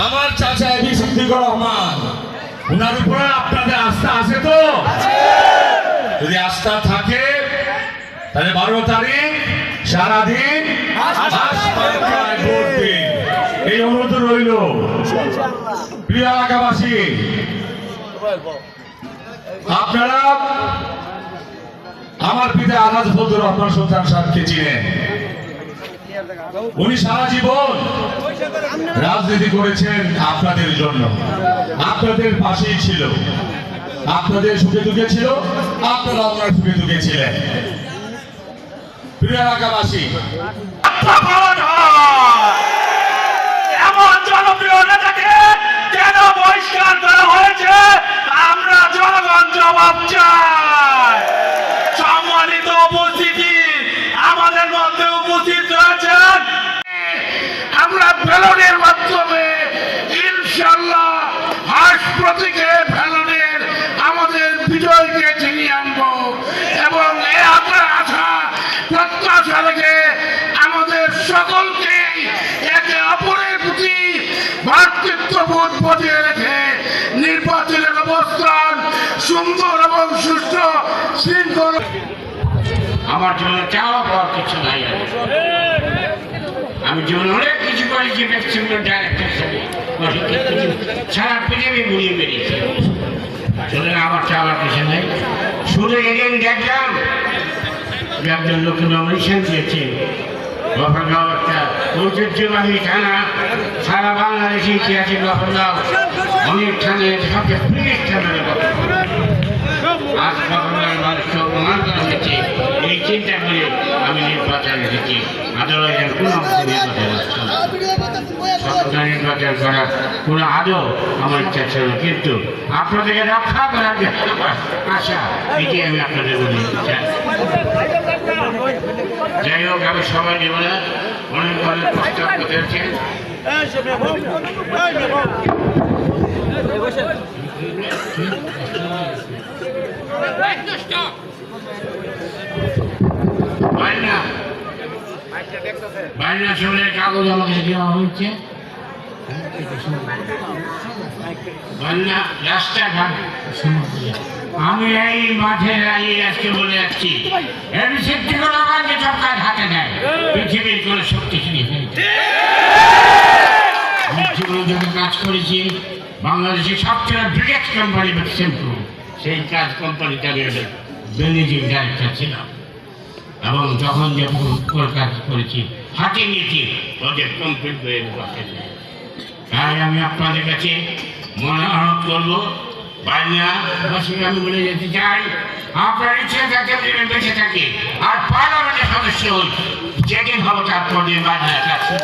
আমার চাচা এবি সিদ্দিকুর রহমান, ওনার উপরে আপনাদের আস্থা আছে তো? যদি আস্থা থাকে তাহলে 12 তারিখ সারাদিন হাসপাতালে ভোট দিন, এই অনুরোধ রইল। প্রিয় এলাকাবাসী, আপনারা আমার পিতা আলহাজ ফজলুর রহমান সুলতান সাহেবকে চিনেন। উনি সারা জীবন রাজনীতি করেছেন আপনাদের জন্য, আপনাদের পাশেই ছিল, আপনাদের সুখে দুঃখে ছিল, আপনারা আপনার সুখে দুঃখে ছিলেন। প্রিয় এলাকাবাসী, এমন জনপ্রিয় নেতাকে কেন বহিষ্কার করা হয়েছে? আমরা জনগণ জবাব চাই। সম্মানিত উপস্থিতি, আমাদের মধ্যে উপস্থিত রয়েছেন। আমরা ব্যালনের মাধ্যমে ইনশাআল্লাহ হাস প্রতীকে ব্যালনের আমাদের বিজয়কে ছিনিয়ে আনবো এবং এ আশা প্রত্যাশা রেখে আমাদের সকলকে একে অপরের প্রতি ভ্রাতৃত্ববোধ বজায় রেখে নির্বাচনের অবস্থান সুন্দর এবং সুষ্ঠু শৃঙ্খল। আমার জন্য চাওয়া পাওয়ার কিছু নাই। আমি জীবনে অনেক কিছু করেছি, ব্যক্তিগত ডাইরেক্টর হিসেবে সারা পৃথিবী ঘুরিয়ে বেরিয়েছি। সুতরাং আমার চাওয়ার কিছু নেই। শুধু এদিন দেখলাম একজন লোকে নমিনেশন দিয়েছে। গফরগাঁও একটা ঐতিহ্যবাহী থানা, সারা বাংলাদেশে ইতিহাসে গফরগাঁও অনেক থানা, সবচেয়ে প্রিয় থানার কথা। আজ গফরগাঁওয়ের মানুষকে অপমান করা হয়েছে, এই চিন্তা করে আমি নির্বাচন এসেছি। আদালতের কোনো অংশে নির্বাচন আসছে না, সততা নির্বাচন করা কোনো আদৌ আমার ইচ্ছা ছিল না, কিন্তু আপনাদেরকে রক্ষা করার যে আশা, এটি আমি আপনাদের বলে দিতে চাই। যাই হোক, আমি সবাই নেব না, অনেক অনেক প্রস্তাব করেছেন। বাইনা শহরের কাগজ আমাকে দেওয়া হয়েছে। রাস্তাঘাট আমি এই মাঠে দাঁড়িয়ে আজকে বলে যাচ্ছি, এবি সিদ্দিকুর রহমানকে সব কাজ হাতে দেয়, পৃথিবীর কোনো শক্তিশালী হয়েছে। যত কাজ করেছি বাংলাদেশের সবচেয়ে বিগেস্ট কোম্পানি বেক্সিমপুর, সেই কাজ কোম্পানিতে আমি ম্যানেজিং ডাইরেক্টর ছিলাম এবং যখন যখন কাজ করেছি হাতে নিয়েছি ওদের কমপ্লিট হয়ে বসে। তাই আমি আপনাদের কাছে মনে অনুরোধ করবো, বাইনাবাসীকে আমি বলে যেতে চাই, আপনার ইচ্ছে থাকে বেঁচে থাকি আর পার্লামেন্টের সদস্য হই, যেদিন হবো তারপর দিন বাইনার কাছে